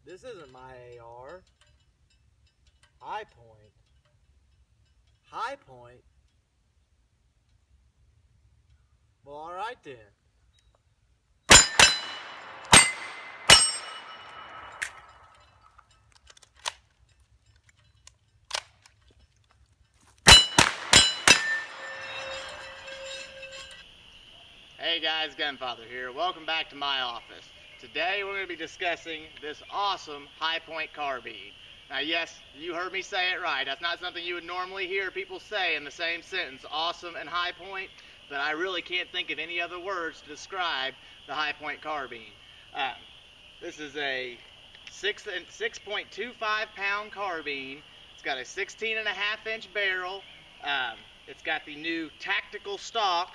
This isn't my AR. Highpoint. Highpoint? Well, alright then. Hey guys, GunFather here. Welcome back to my office. Today we're going to be discussing this awesome Highpoint carbine. Now yes, you heard me say it right. That's not something you would normally hear people say in the same sentence, awesome and Highpoint, but I really can't think of any other words to describe the Highpoint carbine. This is a 6.25 pound carbine. It's got a 16.5-inch barrel. It's got the new tactical stock.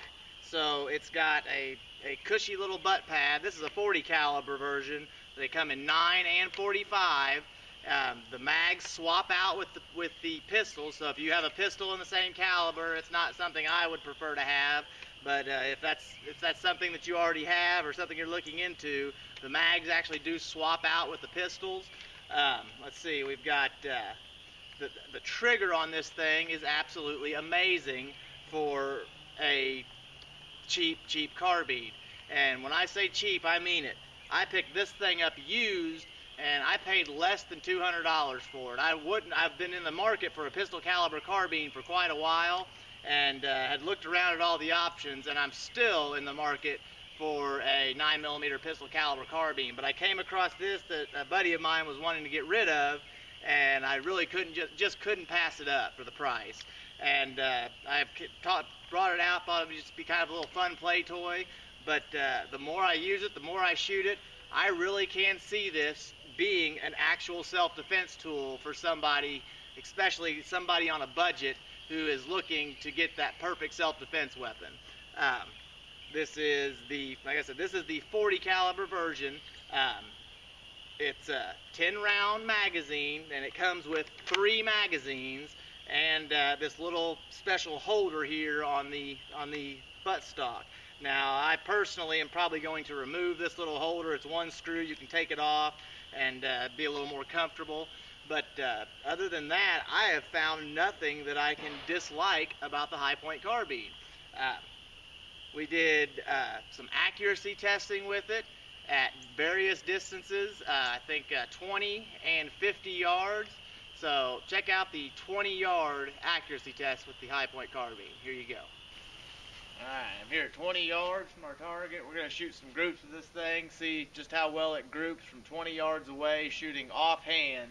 So it's got a cushy little butt pad. This is a 40 caliber version. They come in 9 and 45. The mags swap out with the pistols. So if you have a pistol in the same caliber, it's not something I would prefer to have. But if that's something that you already have or something you're looking into, the mags actually do swap out with the pistols. Let's see. We've got the trigger on this thing is absolutely amazing for a cheap carbine. And when I say cheap, I mean it. I picked this thing up used and I paid less than $200 for it. I've been in the market for a pistol caliber carbine for quite a while and had looked around at all the options, and I'm still in the market for a 9mm pistol caliber carbine. But I came across this that a buddy of mine was wanting to get rid of, and I really just couldn't pass it up for the price. And I've brought it out, thought it would just be kind of a little fun play toy, but the more I use it, the more I shoot it, I really can see this being an actual self-defense tool for somebody, especially somebody on a budget who is looking to get that perfect self-defense weapon. This is like I said, this is the 40 caliber version. It's a 10-round magazine, and it comes with 3 magazines and this little special holder here on the buttstock. Now, I personally am probably going to remove this little holder. It's one screw. You can take it off and be a little more comfortable. But other than that, I have found nothing that I can dislike about the Highpoint carbine. We did some accuracy testing with it at various distances, I think 20 and 50 yards. So check out the 20-yard accuracy test with the Highpoint carbine. Here you go. Alright, I'm here at 20 yards from our target. We're going to shoot some groups with this thing, see just how well it groups from 20 yards away, shooting offhand,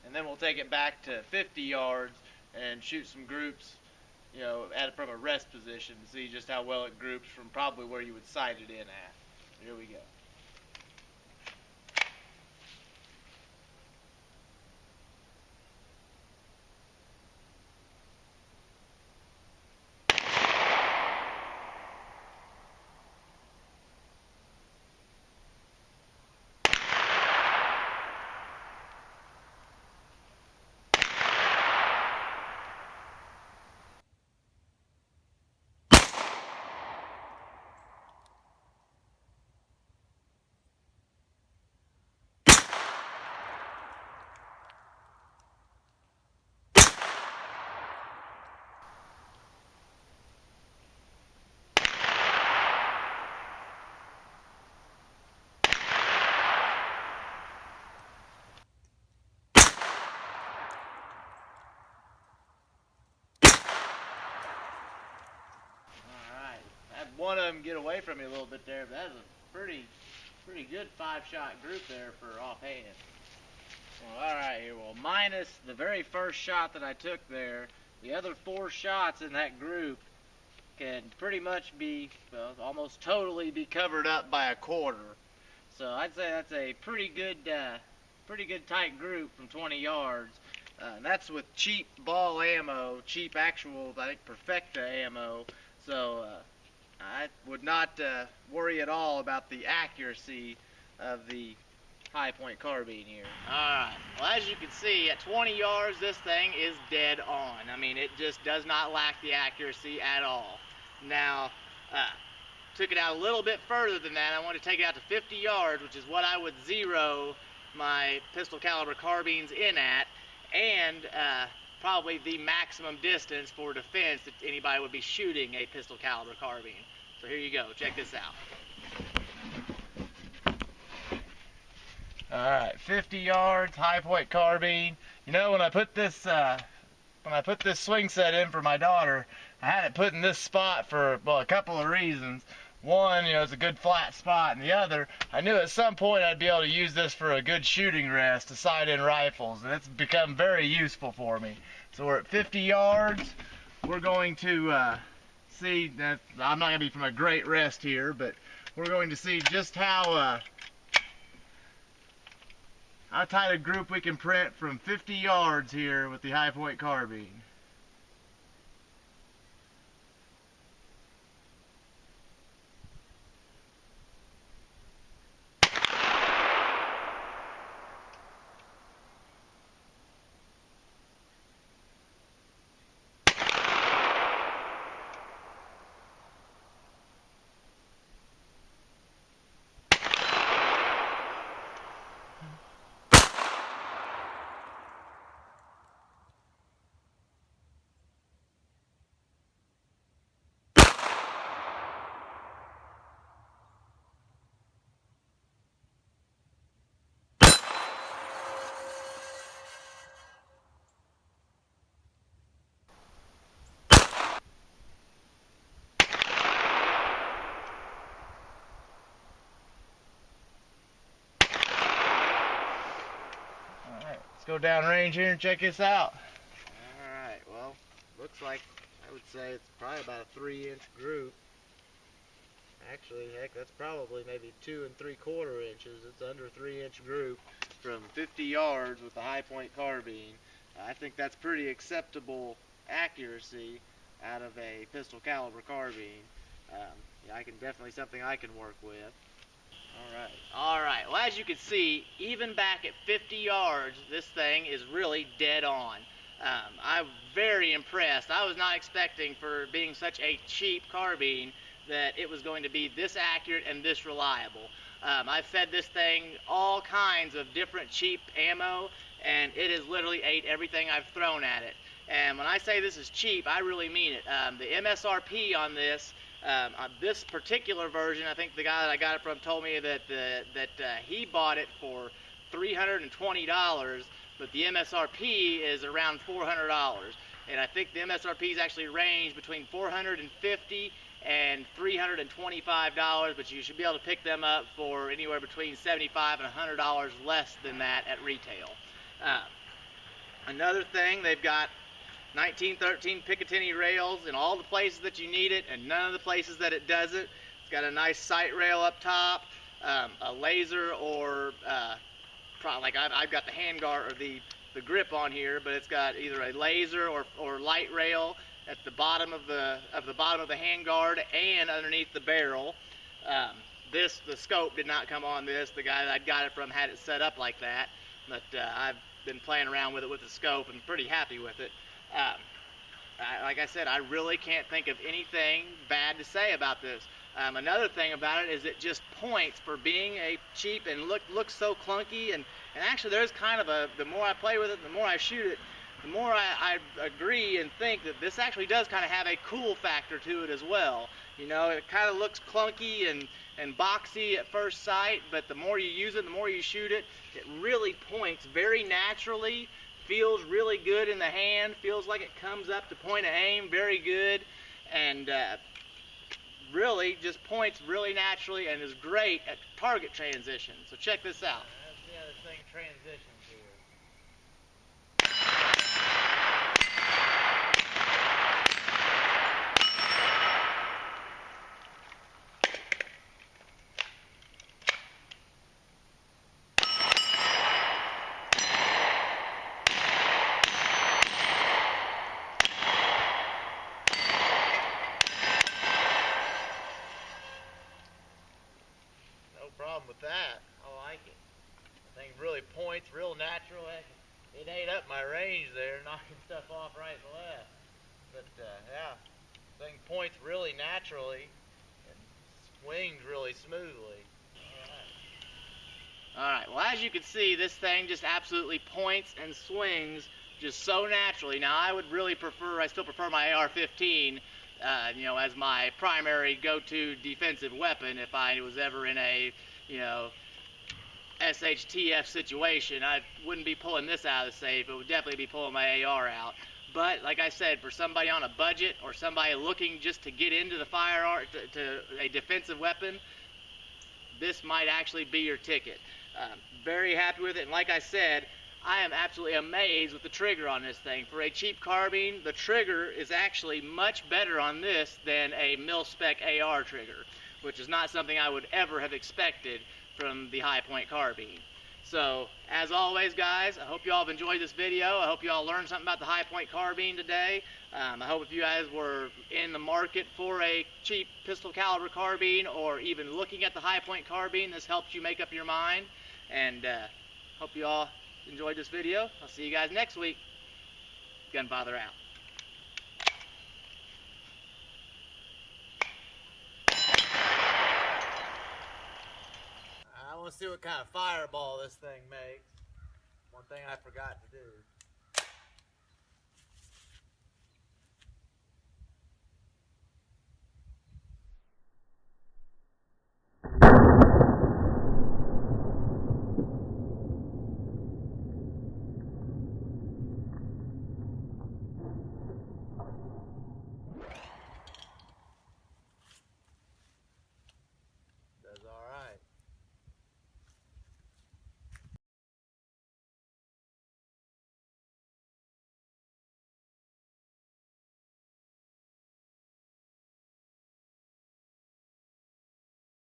and then we'll take it back to 50 yards and shoot some groups, you know, from a rest position to see just how well it groups from probably where you would sight it in at. Here we go. One of them get away from me a little bit there, but that was a pretty good 5-shot group there for offhand. Well, alright here, well, minus the very first shot that I took there, the other 4 shots in that group can pretty much be, well, almost totally be covered up by a quarter. So I'd say that's a pretty good tight group from 20 yards. And that's with cheap ball ammo, cheap actual, I think, Perfecta ammo. So I would not worry at all about the accuracy of the Highpoint carbine here. Alright, well, as you can see, at 20 yards, this thing is dead on. I mean, it just does not lack the accuracy at all. Now, took it out a little bit further than that. I want to take it out to 50 yards, which is what I would zero my pistol caliber carbines in at, and probably the maximum distance for defense that anybody would be shooting a pistol caliber carbine. So here you go, check this out. Alright, 50 yards, Highpoint carbine. You know, when I put this swing set in for my daughter, I had it put in this spot for, well, a couple of reasons. One, you know, it's a good flat spot, and the other, I knew at some point I'd be able to use this for a good shooting rest to sight in rifles, and it's become very useful for me. So we're at 50 yards. We're going to see that I'm not going to be from a great rest here, but we're going to see just how tight a group we can print from 50 yards here with the Highpoint carbine. Go down range here and check this out. Alright, well, looks like, I would say it's probably about a 3-inch group. Actually, heck, that's probably maybe 2 3/4 inches. It's under 3-inch group from 50 yards with the Highpoint carbine. I think that's pretty acceptable accuracy out of a pistol caliber carbine. Yeah, I can definitely something I can work with. Alright, well, as you can see, even back at 50 yards, this thing is really dead on. I'm very impressed. I was not expecting, for being such a cheap carbine, that it was going to be this accurate and this reliable. I've fed this thing all kinds of different cheap ammo, and it has literally ate everything I've thrown at it. And when I say this is cheap, I really mean it. The MSRP on this particular version, I think the guy that I got it from told me that he bought it for $320, but the MSRP is around $400. And I think the MSRPs actually range between $450 and $325, but you should be able to pick them up for anywhere between $75 and $100 less than that at retail. Another thing, they've got 1913 Picatinny rails in all the places that you need it and none of the places that it doesn't. It's got a nice sight rail up top, a laser, or like I've got the handguard or the grip on here, but it's got either a laser or light rail at the bottom of the handguard and underneath the barrel. The scope did not come on this. The guy that I got it from had it set up like that, but I've been playing around with it with the scope and pretty happy with it. Like I said, I really can't think of anything bad to say about this. Another thing about it is it just points, for being a cheap and looks so clunky, and actually there's kind of the more I play with it, the more I shoot it, the more I agree and think that this actually does kind of have a cool factor to it as well. You know, it kind of looks clunky and boxy at first sight, but the more you use it, the more you shoot it, it really points very naturally, feels really good in the hand, feels like it comes up to point of aim very good, and really just points really naturally and is great at target transition. So check this out. Let's see how this thing transitions here. Problem with that. I like it. The thing really points real natural. It ate up my range there, knocking stuff off right and left. But yeah, the thing points really naturally and swings really smoothly. Alright, well, as you can see, this thing just absolutely points and swings just so naturally. Now, I would really prefer, I still prefer my AR-15, as my primary go-to defensive weapon if I was ever in a, SHTF situation. I wouldn't be pulling this out of the safe. It would definitely be pulling my AR out. But like I said, for somebody on a budget or somebody looking just to get into the firearm, to a defensive weapon, this might actually be your ticket. Very happy with it, and like I said, I am absolutely amazed with the trigger on this thing. For a cheap carbine, the trigger is actually much better on this than a mil-spec AR trigger, which is not something I would ever have expected from the Highpoint carbine. So, as always, guys, I hope you all have enjoyed this video. I hope you all learned something about the Highpoint carbine today. I hope if you guys were in the market for a cheap pistol caliber carbine or even looking at the Highpoint carbine, this helps you make up your mind. And hope you all enjoyed this video. I'll see you guys next week. GunFather out. I want to see what kind of fireball this thing makes. One thing I forgot to do.